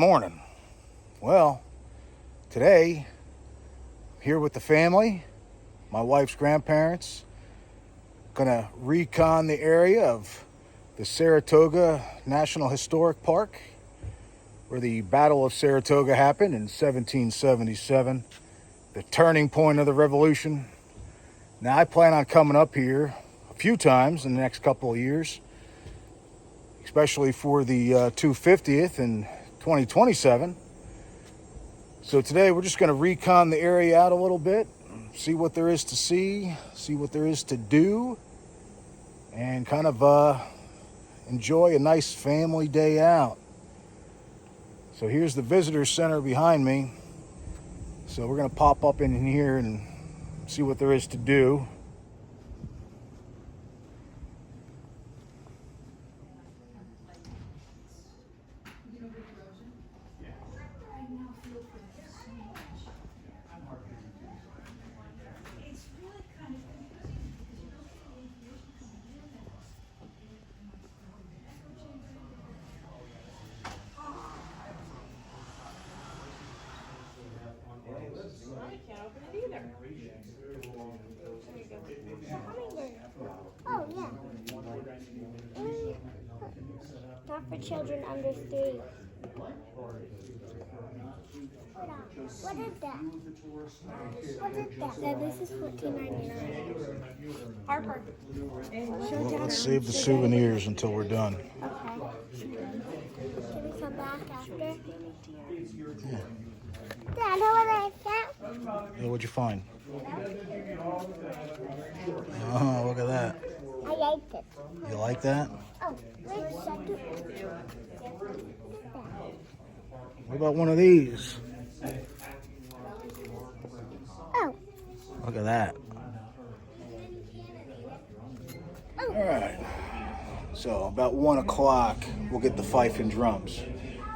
morning. Well, today, I'm here with the family, my wife's grandparents. Gonna recon the area of the Saratoga National Historic Park, where the Battle of Saratoga happened in 1777, the turning point of the Revolution. Now, I plan on coming up here a few times in the next couple of years, especially for the 250th in 2027. So today we're just going to recon the area out a little bit, see what there is to see what there is to do, and kind of enjoy a nice family day out. So here's the visitor center behind me. So we're going to pop up in here and see what there is to do. Oh, yeah. Not for children under 3. What is that? What is that? Yeah, this is $14.99. Harper. Well, let's save the souvenirs until we're done. Okay. Can we come back after? Yeah. Dad, know what I found? Yeah, what'd you find? Oh, look at that. I liked it. You like that? Oh, wait a second. What about one of these? Oh. Look at that. Oh. All right. So about 1 o'clock, we'll get the fife and drums.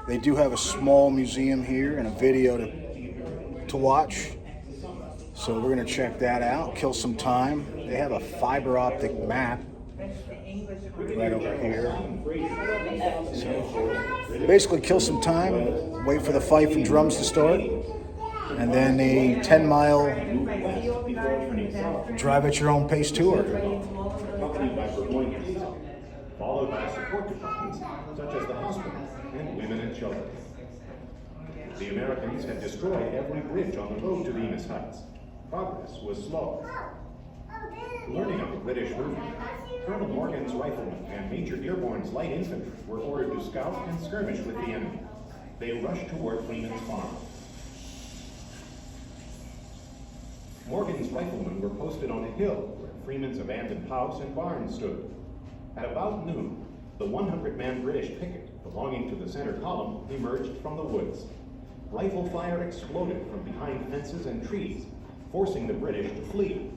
They do have a small museum here and a video to watch. So we're gonna check that out, kill some time. They have a fiber optic map right over here. So basically kill some time, wait for the fife and drums to start, and then a 10-mile drive at your own pace tour. Followed by support departments such as the hospital and women and children. The Americans had destroyed every bridge on the road to Venus Heights. Progress was slow. Learning of the British movement, Colonel Morgan's riflemen and Major Dearborn's light infantry were ordered to scout and skirmish with the enemy. They rushed toward Freeman's farm. Morgan's riflemen were posted on a hill where Freeman's abandoned house and barn stood. At about noon, the 100-man British picket belonging to the center column emerged from the woods. Rifle fire exploded from behind fences and trees, forcing the British to flee.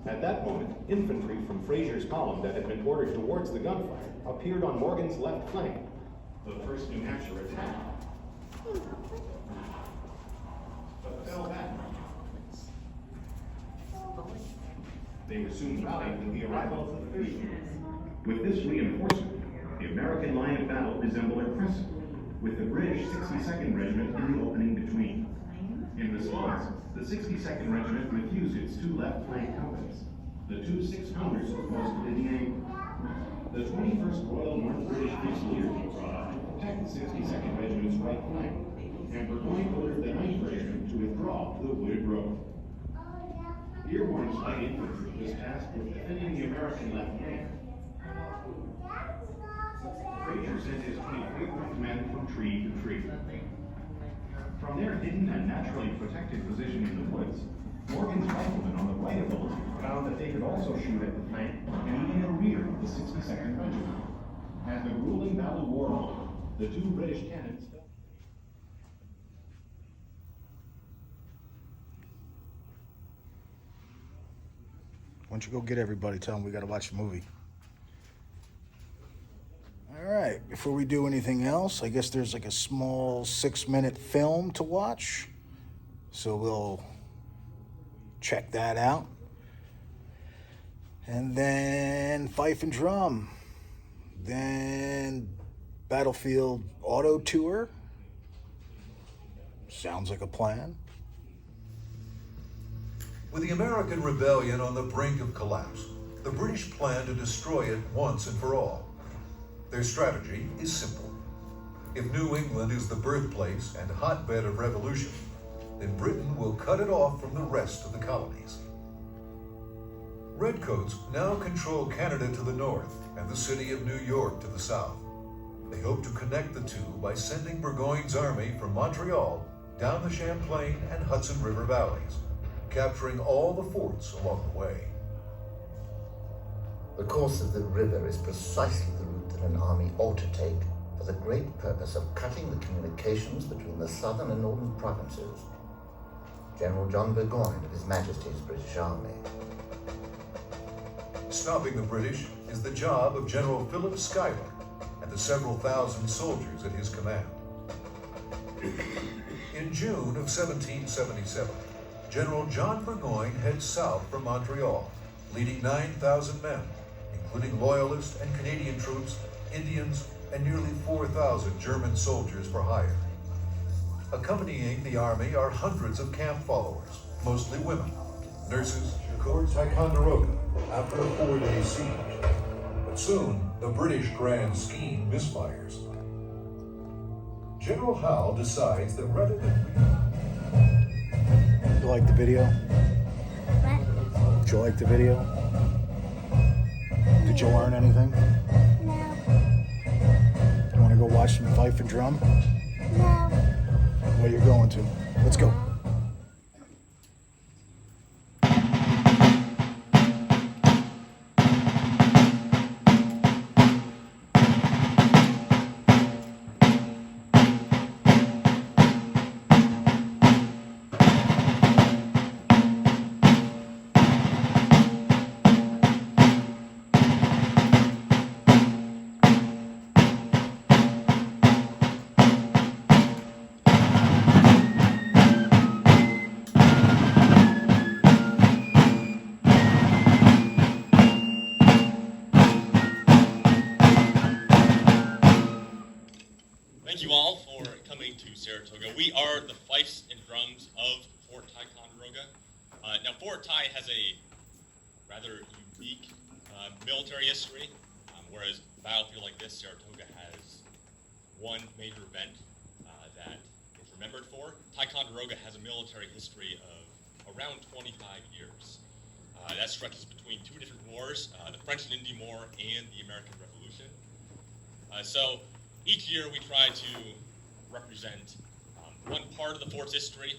At that moment, infantry from Fraser's column that had been ordered towards the gunfire appeared on Morgan's left flank. The 1st New Hampshire attacked, but fell back. They were soon rallied with the arrival of the 30th. With this reinforcement, the American line of battle resembled a crescent, with the British 62nd Regiment in the opening between. In response, the 62nd Regiment refused its 2 left flank companies. The 2 6-pounders were posted in the angle. The 21st Royal North British Fusiliers were brought up to protect the 62nd Regiment's right flank, and Burgoyne ordered the 9th Regiment to withdraw to the wooded road. Dearborn's light infantry was tasked with defending the American left flank. Fraser sent his 23rd men from tree to tree. From their hidden and naturally protected position in the woods, Morgan's riflemen on the right of the line found that they could also shoot at the flank and even in the rear of the 62nd Regiment. As the grueling battle wore on, the 2 British cannons fell. Why don't you go get everybody, tell them we gotta watch the movie. All right, before we do anything else, I guess there's like a small 6-minute film to watch. So we'll check that out. And then fife and drum. Then battlefield auto tour. Sounds like a plan. With the American rebellion on the brink of collapse, the British plan to destroy it once and for all. Their strategy is simple. If New England is the birthplace and hotbed of revolution, then Britain will cut it off from the rest of the colonies. Redcoats now control Canada to the north and the city of New York to the south. They hope to connect the two by sending Burgoyne's army from Montreal down the Champlain and Hudson River valleys, capturing all the forts along the way. The course of the river is precisely the route that an army ought to take for the great purpose of cutting the communications between the southern and northern provinces. General John Burgoyne of His Majesty's British Army. Stopping the British is the job of General Philip Schuyler and the several thousand soldiers at his command. In June of 1777, General John Burgoyne heads south from Montreal, leading 9,000 men, including Loyalist and Canadian troops, Indians, and nearly 4,000 German soldiers for hire. Accompanying the army are hundreds of camp followers, mostly women, nurses, toward Ticonderoga after a 4-day siege. But soon, the British grand scheme misfires. General Howe decides that rather than... You like the video? What? Did you like the video? Did you learn anything? No. You want to go watch some fife and drum? No. Where you going to? Let's go. Thank you all for coming to Saratoga. We are the fifes and drums of Fort Ticonderoga. Now, Fort Ti has a rather unique military history, whereas a battlefield like this, Saratoga has one major event that is remembered for. Ticonderoga has a military history of around 25 years. That stretches between two different wars, the French and Indian War and the American Revolution. So each year we try to represent one part of the fort's history,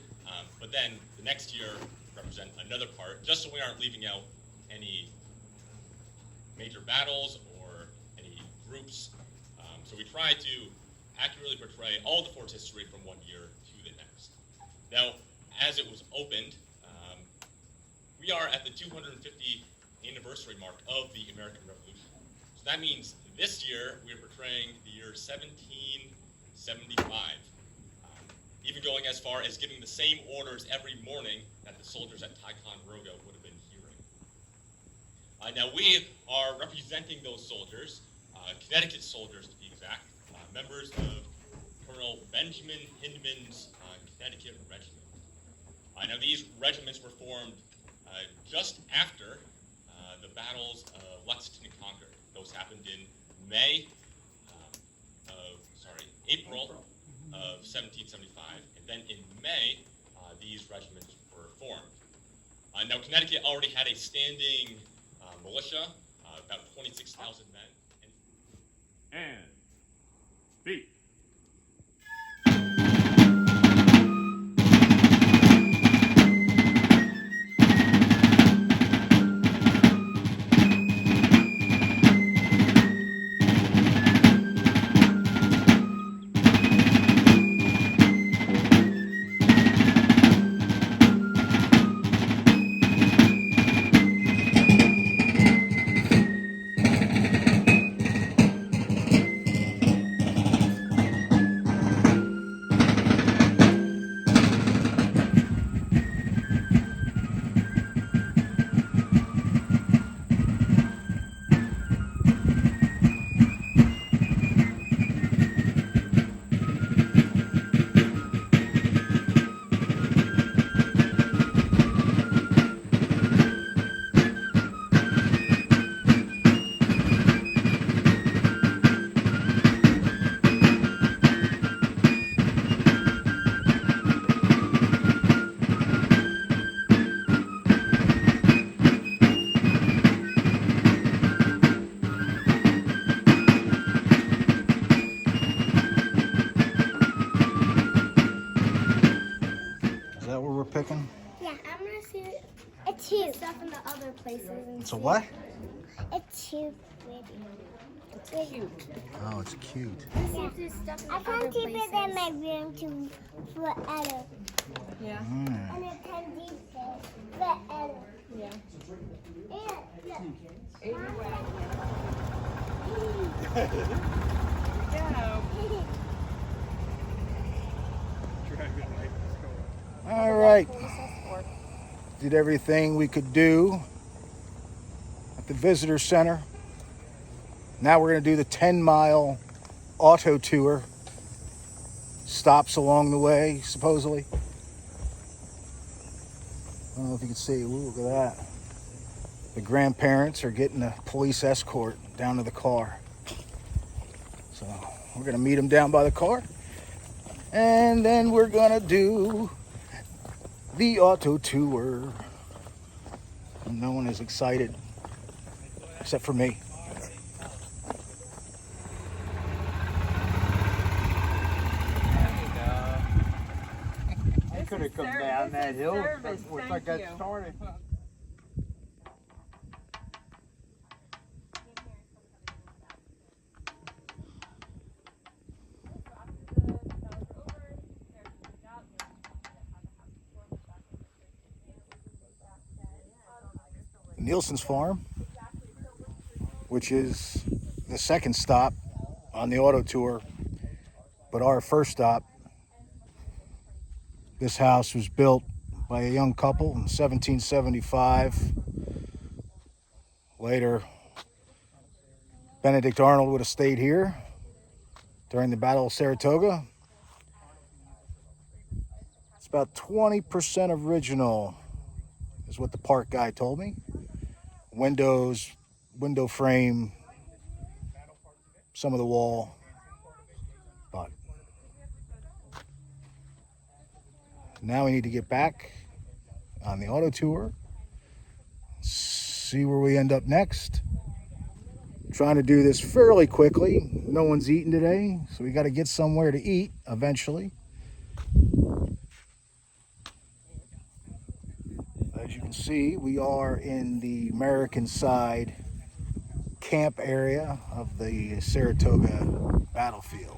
but then the next year represent another part, just so we aren't leaving out any major battles or any groups. So we try to accurately portray all the fort's history from one year to the next. Now, as it was opened, we are at the 250th anniversary mark of the American Revolution. So that means this year we are portraying the year 1775, even going as far as giving the same orders every morning that the soldiers at Ticonderoga would have been hearing. Now we are representing those soldiers, Connecticut soldiers to be exact, members of Colonel Benjamin Hindman's Connecticut Regiment. Now these regiments were formed just after the battles of Lexington and Concord. Those happened in April of 1775, and then in May, these regiments were formed. Now Connecticut already had a standing militia, about 26,000 men. And beat. too. Stuff in the other places. It's a what? It's too pretty. It's cute. Oh, it's cute. I can keep it in my room to forever. Yeah. And it can keep it forever. Yeah. And look. All right. Did everything we could do at the visitor center. Now we're going to do the 10-mile auto tour. Stops along the way, supposedly. I don't know if you can see. Ooh, look at that. The grandparents are getting a police escort down to the car. So we're going to meet them down by the car. And then we're going to do the auto tour. And no one is excited except for me. I could have come down that hill once I got started. Nielsen's Farm, which is the second stop on the auto tour, but our first stop. This house was built by a young couple in 1775. Later, Benedict Arnold would have stayed here during the Battle of Saratoga. It's about 20% original, is what the park guy told me. Windows, window frame, some of the wall, but now we need to get back on the auto tour, see where we end up next. Trying to do this fairly quickly. No one's eating today, so we got to get somewhere to eat eventually. As you can see, we are in the American side camp area of the Saratoga battlefield.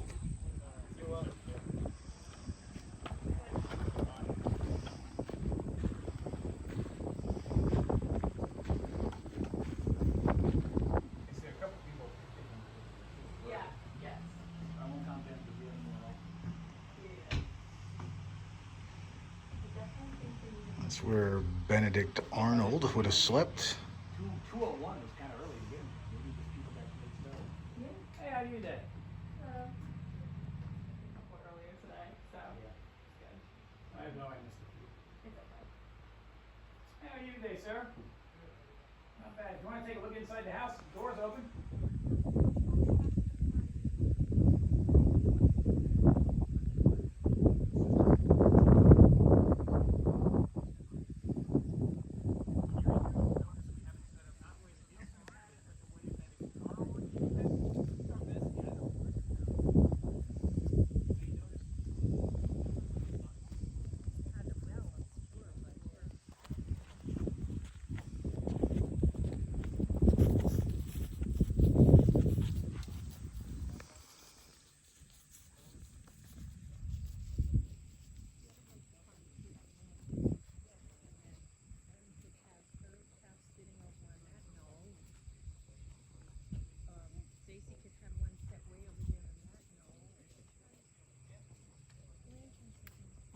That's where Benedict Arnold would have slept. 2:01 was kind of early to get him. Maybe just people got mixed up. Hey, how are you today? Earlier today, so it's good. I have no idea. It's okay. Hey, how are you today, sir? Not bad. You want to take a look inside the house? The door's open.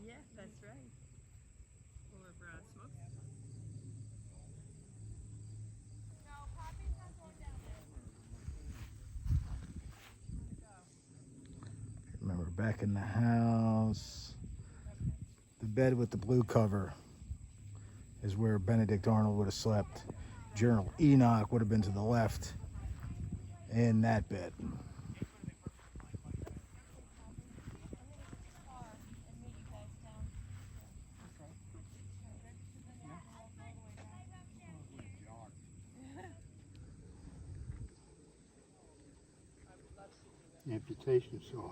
Yeah, that's right. Or smoke. Remember, back in the house, the bed with the blue cover is where Benedict Arnold would have slept. General Enoch would have been to the left in that bed. Amputation saw.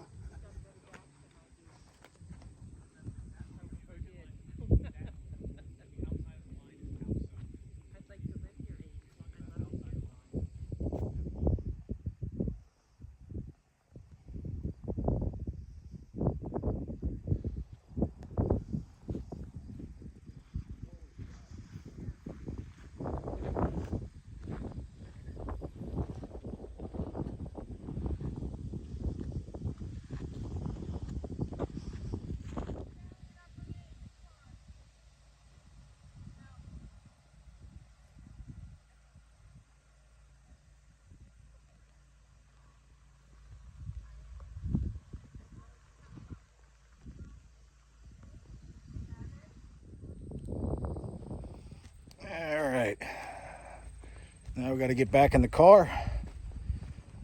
Now we got to get back in the car,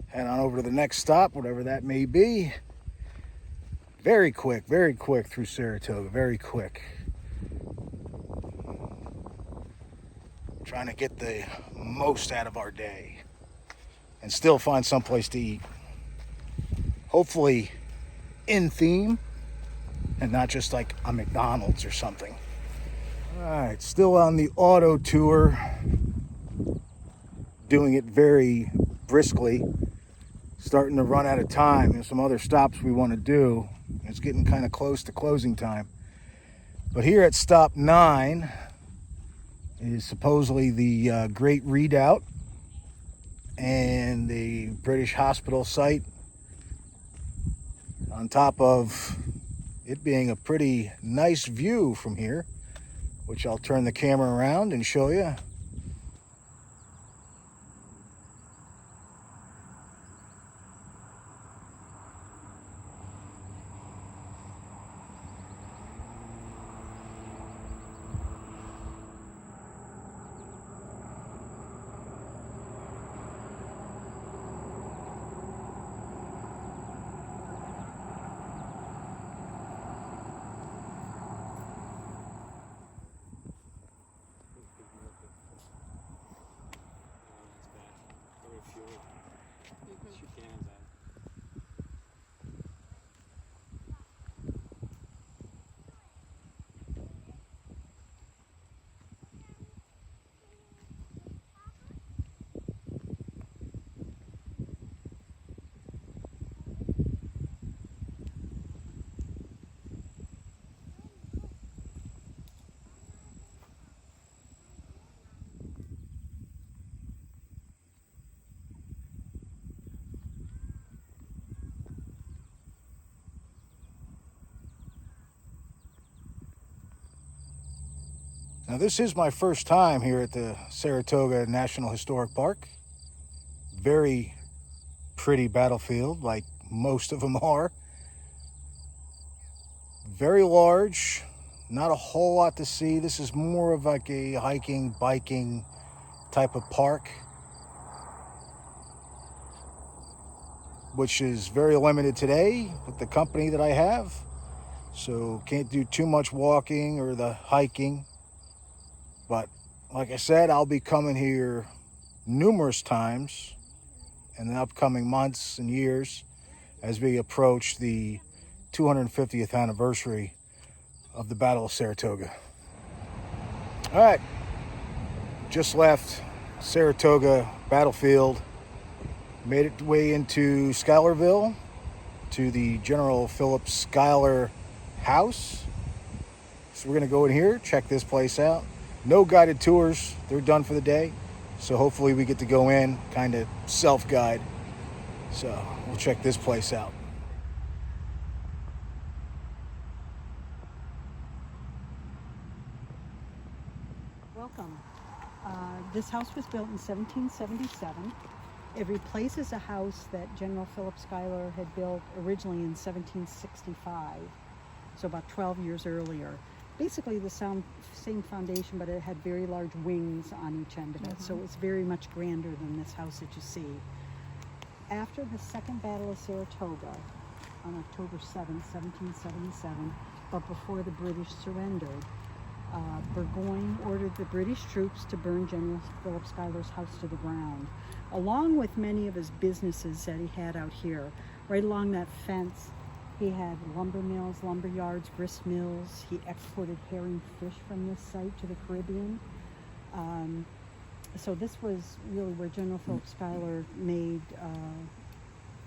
head on over to the next stop, whatever that may be. Very quick through Saratoga, very quick. Trying to get the most out of our day and still find someplace to eat. Hopefully in theme and not just like a McDonald's or something. All right, still on the auto tour, doing it very briskly, starting to run out of time. There's some other stops we want to do. It's getting kind of close to closing time. But here at stop 9 is supposedly the Great Redoubt and the British hospital site, on top of it being a pretty nice view from here, which I'll turn the camera around and show you. Now this is my first time here at the Saratoga National Historic Park. Very pretty battlefield, like most of them are. Very large, not a whole lot to see. This is more of like a hiking, biking type of park, which is very limited today with the company that I have. So can't do too much walking or the hiking. But like I said, I'll be coming here numerous times in the upcoming months and years as we approach the 250th anniversary of the Battle of Saratoga. All right, just left Saratoga battlefield, made it way into Schuylerville to the General Philip Schuyler house. So we're gonna go in here, check this place out. No guided tours, they're done for the day. So hopefully we get to go in, kind of self-guide. So we'll check this place out. Welcome. This house was built in 1777. It replaces a house that General Philip Schuyler had built originally in 1765, so about 12 years earlier. Basically the same foundation, but it had very large wings on each end of it, so it's very much grander than this house that you see. After the Second Battle of Saratoga on October 7, 1777, but before the British surrendered, Burgoyne ordered the British troops to burn General Philip Schuyler's house to the ground, along with many of his businesses that he had out here. Right along that fence, he had lumber mills, lumber yards, grist mills. He exported herring fish from this site to the Caribbean. So this was really where General Philip Schuyler made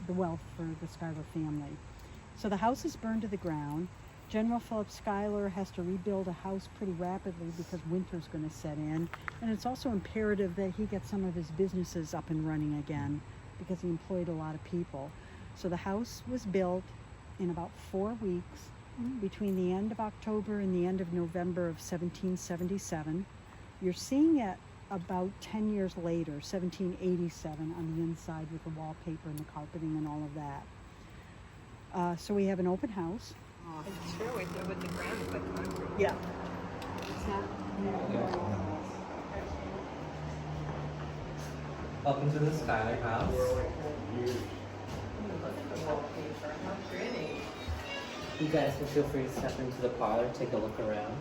the wealth for the Schuyler family. So the house is burned to the ground. General Philip Schuyler has to rebuild a house pretty rapidly because winter's going to set in. And it's also imperative that he get some of his businesses up and running again because he employed a lot of people. So the house was built in about 4 weeks between the end of October and the end of November of 1777. You're seeing it about 10 years later, 1787, on the inside with the wallpaper and the carpeting and all of that. So we have an open house. It's true, with the grand foot concrete. Yeah. It's not, Welcome to the Skylar house. How pretty. You guys can feel free to step into the parlor, take a look around.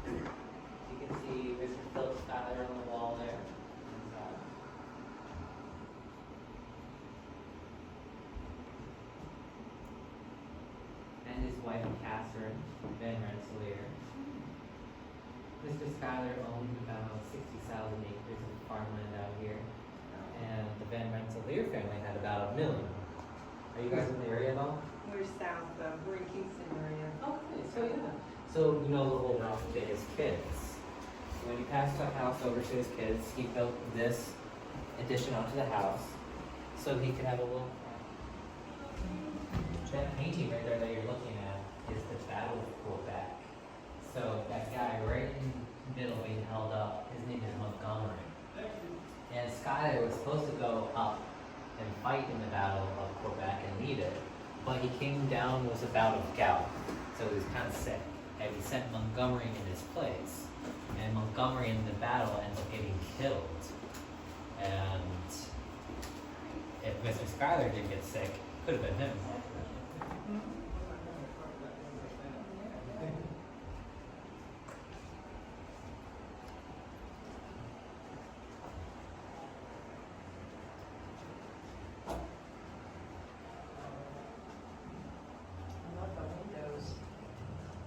You can see Mr. Philip Skylar on the wall there. And his wife Catherine Van Rensselaer. Mr. Skylar owned about 60,000 acres of farmland out here, and the Van Rensselaer family had about 1 million. Are you guys in the area at all? We're south of, we're in Kingston area. Okay, so yeah. So you know the whole route to his kids. When he passed the house over to his kids, he built this addition onto the house so he could have a little. That painting right there that you're looking at is the Battle of Quebec. So that guy right in the middle being held up, his name is Montgomery. And Schuyler was supposed to go up and fight in the Battle of Quebec and lead it, but he came down with a bout of gout, so he was kind of sick. And he sent Montgomery in his place. And Montgomery in the battle ends up getting killed. And if Mr. Schuyler didn't get sick, could have been him.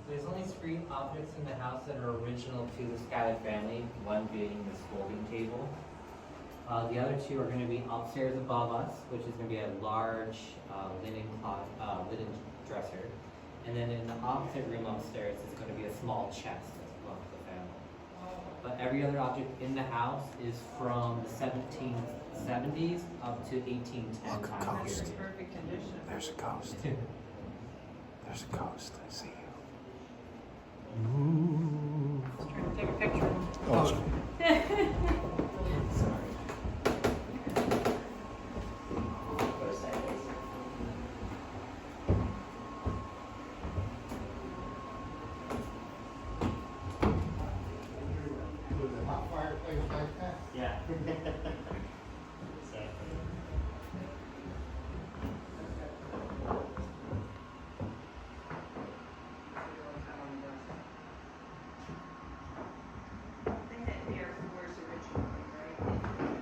There's only 3 objects in the house that are original to the Schuyler family, one being this folding table. The other 2 are going to be upstairs above us, which is going to be a large linen dresser. And then in the opposite room upstairs is going to be a small chest that belongs to the family. But every other object in the house is from the 1770s up to 1810 Look, a time ghost. period. Perfect condition. There's a ghost. There's a ghost. I see you. Just trying to take a picture of him. Oh, Sorry. Hot fireplace like that? Yeah. They had Air Force originally, right?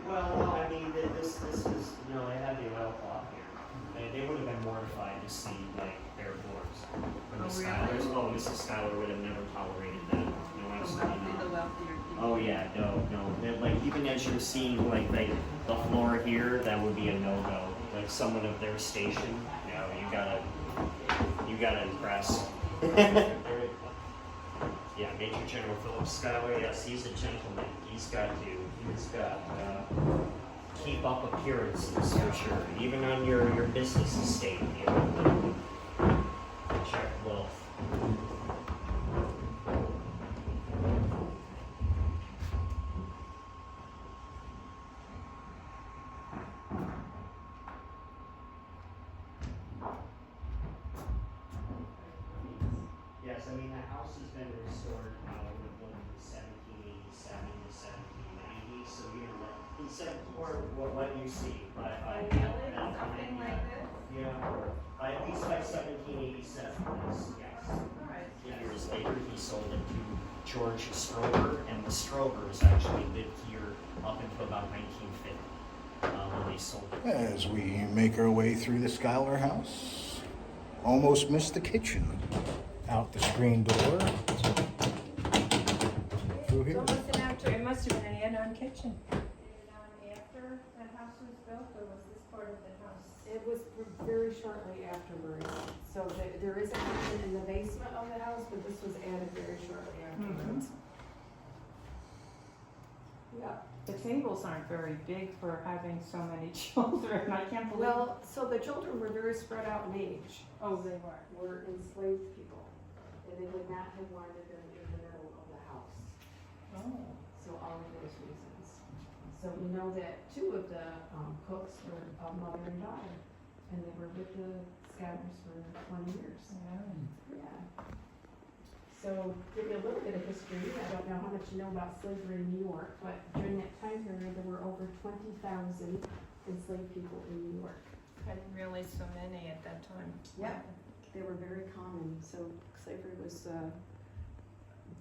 Well, I mean, this is, you know, they had the oil cloth here. They would have been mortified to see, like, Air Force. When Oh, the really? Schuyler's, oh, Mrs. Schuyler would have never tolerated that. No, The absolutely wealthy, the not. wealthier people. Oh, yeah, no. Like, even as you're seeing, like, the floor here, that would be a no-go. Like, someone of their station, you know, you gotta impress. Yeah, Major General Philip Schuyler, yes, he's a gentleman. He's got keep up appearances for sure. Even on your business estate, you know, check wealth. Yes, I mean, the house has been restored, from 1787 to 1790, so you know, instead of what you see, by Something like this? yeah, at least by 1787, yes. Alright. Years later, he sold it to George Stroger, and the Strogers actually lived here up until about 1950, when they sold it. As we make our way through the Schuyler house, almost missed the kitchen. Out the screen door. Through here. It must have been an add-on kitchen. After the house was built, or was this part of the house? It was very shortly afterwards. So there is a kitchen in the basement of the house, but this was added very shortly afterwards. Yeah. The tables aren't very big for having so many children. I can't believe. Well, so the children were very spread out in age. Oh, they were. Were enslaved people. And they would not have wanted them in the middle of the house. Oh. So all of those reasons. So we know that 2 of the cooks were a mother and daughter. And they were with the Scabbers for 20 years. Yeah. Yeah. So, give you a little bit of history. I don't know how much you know about slavery in New York, but during that time period, there were over 20,000 enslaved people in New York. I didn't realize so many at that time. Yeah, they were very common. So slavery was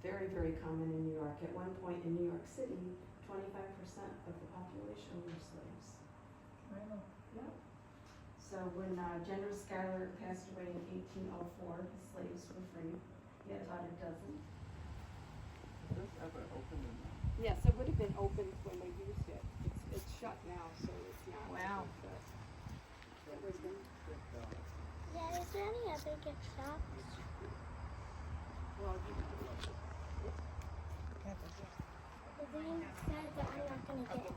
very, very common in New York. At one point in New York City, 25% of the population were slaves. Wow. Yeah. So when General Schuyler passed away in 1804, the slaves were free. He had about a dozen. Was this ever open? Yes, it would have been open when they used it. It's shut now, so it's not. Wow. Open, but it was been. Yeah, is there any other gift shops? Well, The dean said that I'm not going to get it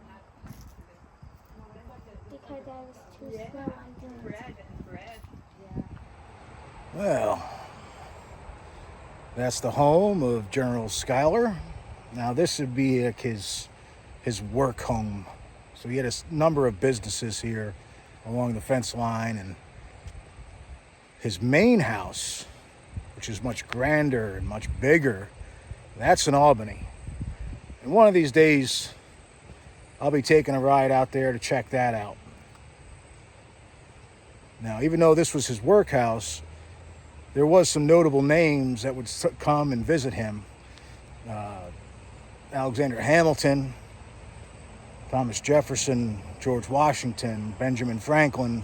because I was too slow on doing it. Well, that's the home of General Schuyler. Now this would be like his work home. So he had a number of businesses here along the fence line, and his main house, which is much grander and much bigger, that's in Albany. And one of these days, I'll be taking a ride out there to check that out. Now, even though this was his workhouse, there was some notable names that would come and visit him. Alexander Hamilton, Thomas Jefferson, George Washington, Benjamin Franklin,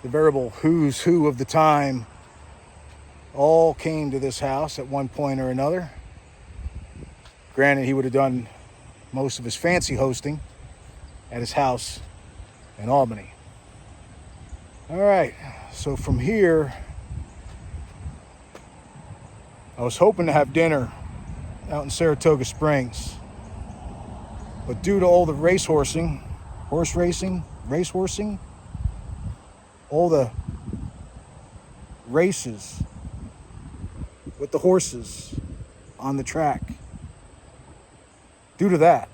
the veritable who's who of the time, all came to this house at one point or another. Granted, he would have done most of his fancy hosting at his house in Albany. All right, so from here, I was hoping to have dinner out in Saratoga Springs, but due to all the race horsing, all the races with the horses on the track, due to that,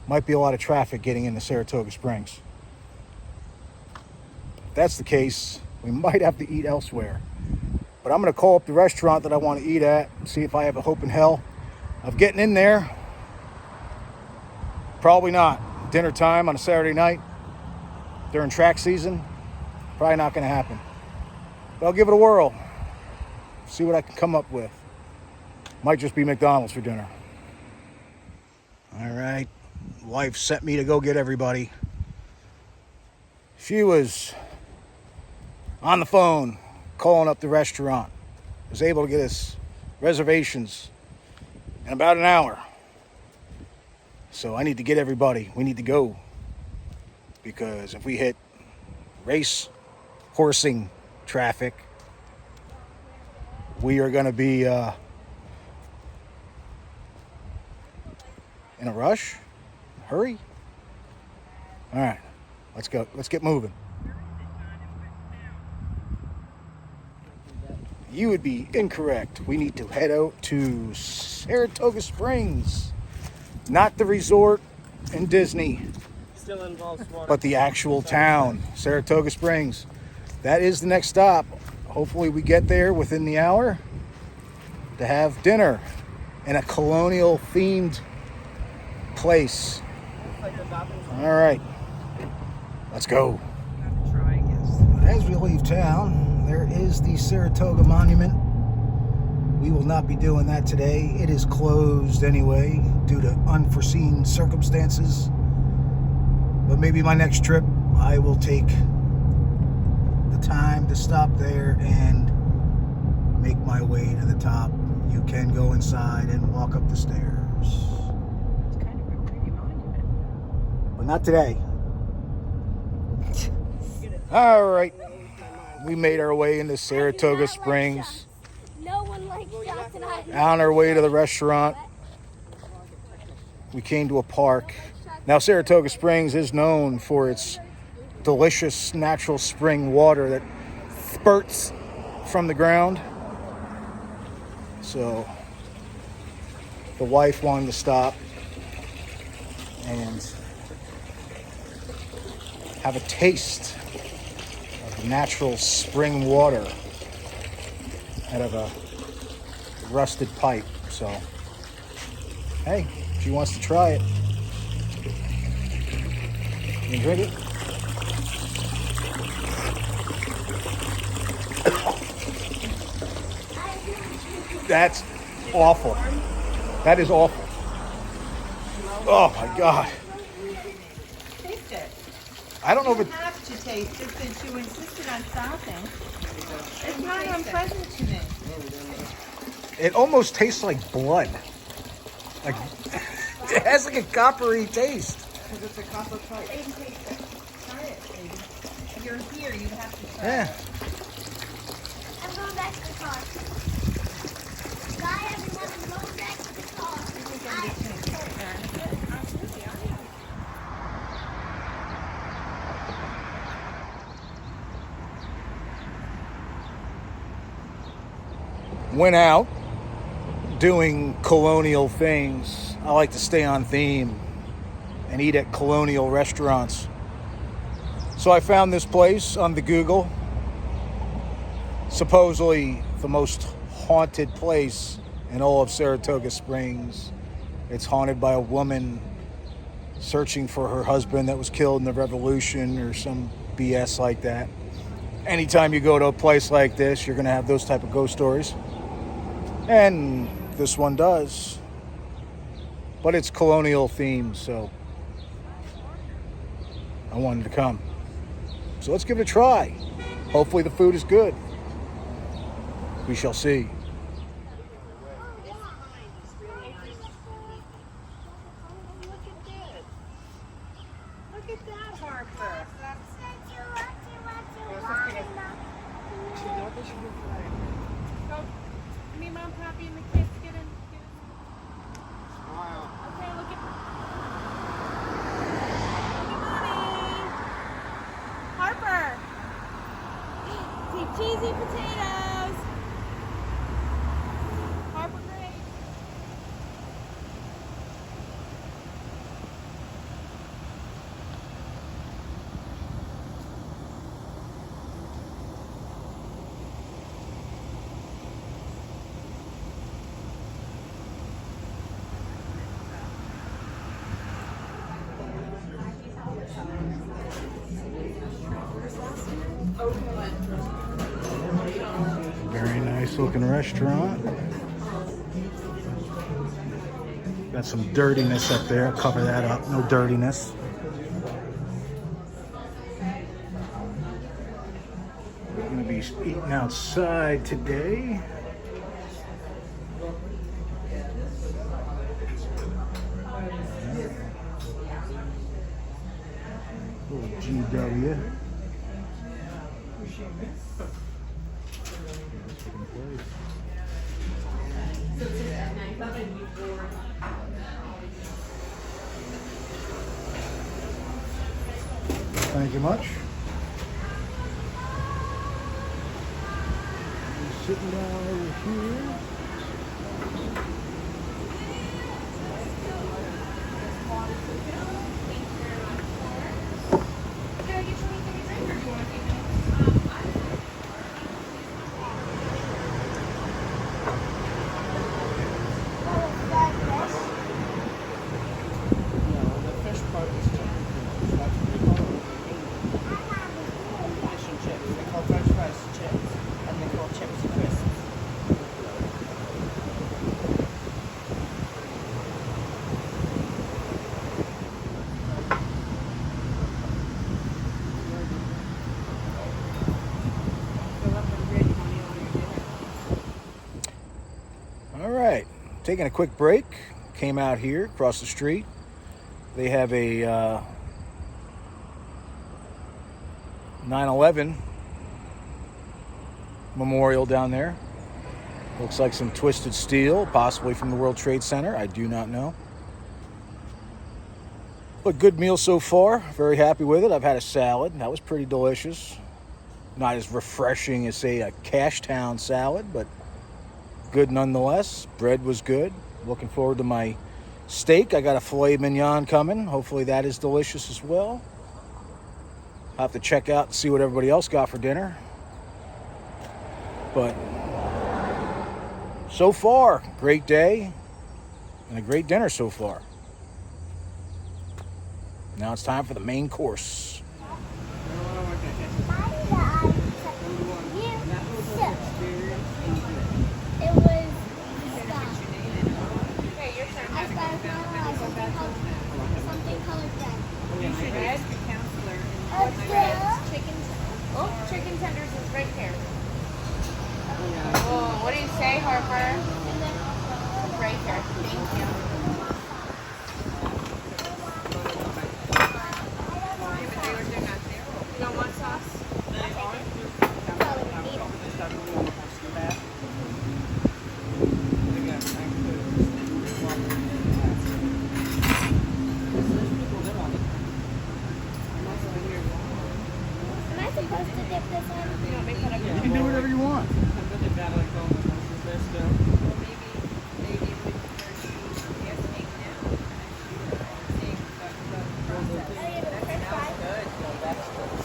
might be a lot of traffic getting into Saratoga Springs. If that's the case, we might have to eat elsewhere. But I'm going to call up the restaurant that I want to eat at and see if I have a hope in hell of getting in there. Probably not. Dinner time on a Saturday night during track season, probably not going to happen. But I'll give it a whirl. See what I can come up with. Might just be McDonald's for dinner. All right. Wife sent me to go get everybody. She was on the phone calling up the restaurant. Was able to get us reservations in about an hour. So I need to get everybody. We need to go. Because if we hit race horsing traffic, we are going to be in a rush. Hurry. All right, let's go. Let's get moving. You would be incorrect. We need to head out to Saratoga Springs, not the resort in Disney, Still involves water. but the actual town, Saratoga Springs. That is the next stop. Hopefully we get there within the hour to have dinner in a colonial themed place. All right, let's go. As we leave town, there is the Saratoga Monument. We will not be doing that today. It is closed anyway due to unforeseen circumstances. But maybe my next trip, I will take the time to stop there and make my way to the top. You can go inside and walk up the stairs. It's kind of a pretty monument. But not today. All right. We made our way into Saratoga Springs. No one likes shots and I On our way to the restaurant, we came to a park. Now, Saratoga Springs is known for its delicious natural spring water that spurts from the ground. So, the wife wanted to stop and have a taste of natural spring water. out of a rusted pipe. So, hey, she wants to try it. You can drink it. That's awful. That is awful. Oh my God. Taste it. I don't know if You it. have to taste it since you insisted on stopping. It's not unpleasant to me. It almost tastes like blood. Like it has like a coppery taste. Because it's a copper pipe. Aiden, taste it. Try it, Aiden. If you're here, you have to try Yeah. it. I'm going back to the car. Bye, everyone. I'm going back to the car. Went out doing colonial things. I like to stay on theme and eat at colonial restaurants. So I found this place on the Google. Supposedly the most haunted place in all of Saratoga Springs. It's haunted by a woman searching for her husband that was killed in the revolution or some BS like that. Anytime you go to a place like this, you're going to have those type of ghost stories. And this one does. But it's colonial themed, so I wanted to come. So let's give it a try. Hopefully the food is good. We shall see. Look at that, Harper. Go. Me, Mom, Pappy, and the kids get in. Smile. Okay, look at Mommy. Harper. See cheesy potatoes. Harper, great. Very nice looking restaurant. Got some dirtiness up there. I'll cover that up. No dirtiness. We're going to be eating outside today. Little GW. Thank you much. Sitting down over here. Taking a quick break. Came out here across the street. They have a 9/11 memorial down there. Looks like some twisted steel, possibly from the World Trade Center. I do not know. But good meal so far. Very happy with it. I've had a salad. That was pretty delicious. Not as refreshing as, say, a Cashtown salad, but good nonetheless. Bread was good. Looking forward to my steak. I got a filet mignon coming. Hopefully that is delicious as well. I'll have to check out and see what everybody else got for dinner. But So far, great day and a great dinner so far. Now it's time for the main course. Chicken tenders is right there. Oh, what do you say, Harper? Right here. Thank you. You don't want sauce? Am I supposed to dip this in? You can do whatever you want.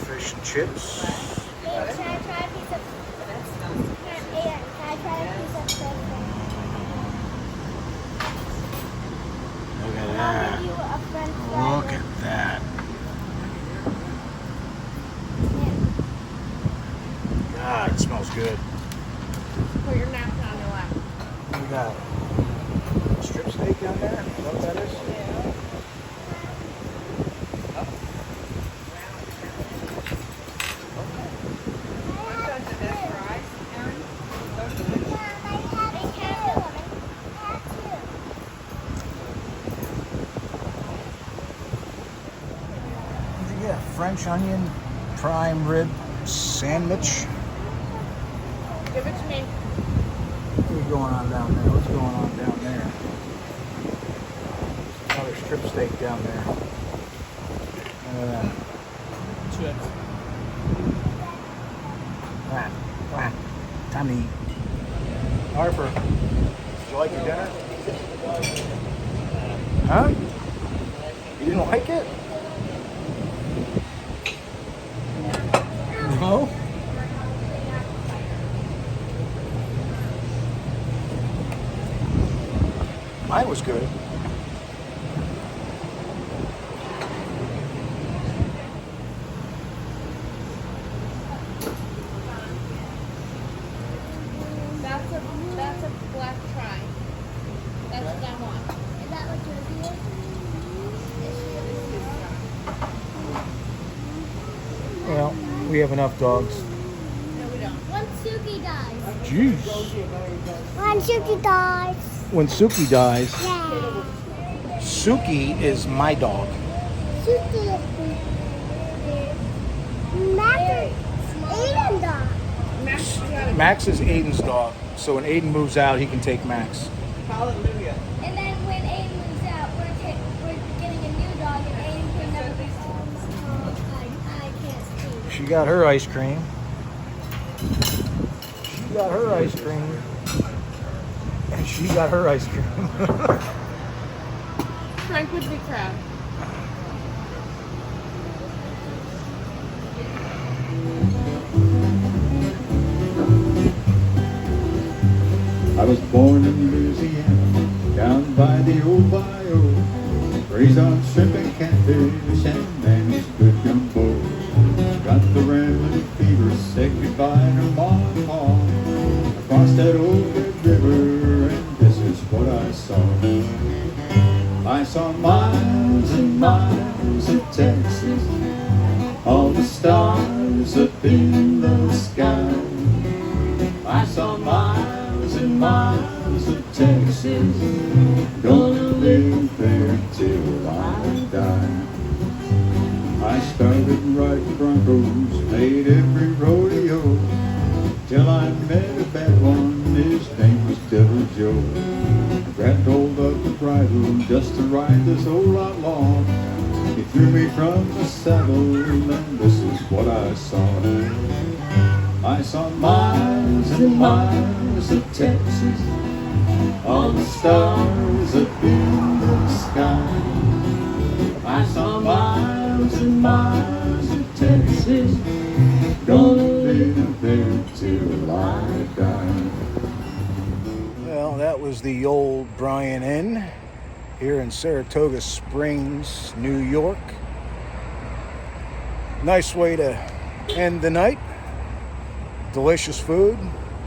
Fish and chips. Can I try a piece of... Can I try a piece of fish? Look at I'll that. give you a french fry. Look at that. God, it smells good. Put your napkin on your lap. We got strip steak down there. Is that what that is? What did you get? French onion prime rib sandwich. Give it to me. What's going on down there? What's going on down there? Another strip steak down there. Chips. Time to eat. Harper, did you like your dinner? Huh? You didn't like it? No? Mine was good. That's a black try. That's what I want. Is that what yours is? Well, we have enough dogs. No, we don't. When Suki dies. Jeez. When Suki dies. When Suki dies, Yeah. Suki is my dog. Suki is Max Aiden's dog. Max is Aiden's dog. So when Aiden moves out, he can take Max. Hallelujah. And then when Aiden moves out, we're getting a new dog, and Aiden can never be I can't speak. She got her ice cream. She got her ice cream. And she got her ice cream. Frank would be proud. I was born in Louisiana, down by the old bayou, raised on shrimp and catfish and Nanny's good gumbo. Got the rambling fever, said goodbye to Mom and Pa, across that old red river, and this is what I saw. I saw miles and miles of Texas, all the stars up in the sky. I saw miles and miles of Texas, gonna live there till I die. I started riding Broncos, made every rodeo, till I met a bad one, his name was Devil Joe. I grabbed hold of the bridle just to ride this old outlaw. He threw me from the saddle, and this is what I saw. I saw miles and miles of Texas, all the stars up in the sky. I saw miles and miles of Texas, gonna live there till I die. Well, That was the old Bryan Inn here in Saratoga Springs, New York. Nice way to end the night. Delicious food.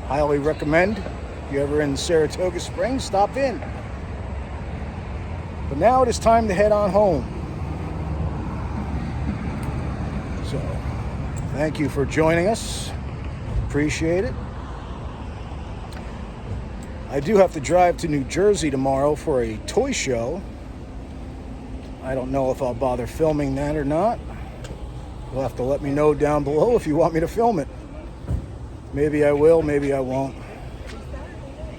Highly recommend. If you're ever in Saratoga Springs, stop in. But now it is time to head on home. So, thank you for joining us. Appreciate it. I do have to drive to New Jersey tomorrow for a toy show. I don't know if I'll bother filming that or not. You'll have to let me know down below if you want me to film it. Maybe I will, maybe I won't.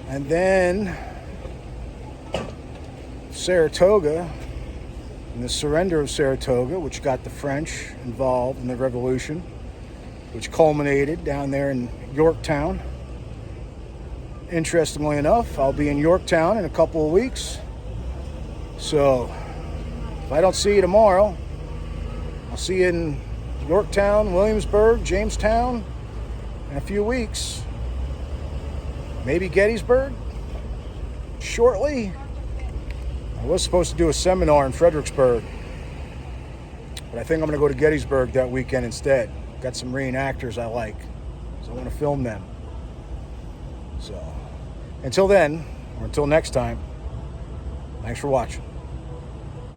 And then Saratoga, and the surrender of Saratoga, which got the French involved in the revolution, which culminated down there in Yorktown. Interestingly enough, I'll be in Yorktown in a couple of weeks. So if I don't see you tomorrow, I'll see you in Yorktown, Williamsburg, Jamestown in a few weeks. Maybe Gettysburg shortly. I was supposed to do a seminar in Fredericksburg, but I think I'm going to go to Gettysburg that weekend instead. Got some reenactors I like, so I want to film them. So until then, or until next time, thanks for watching.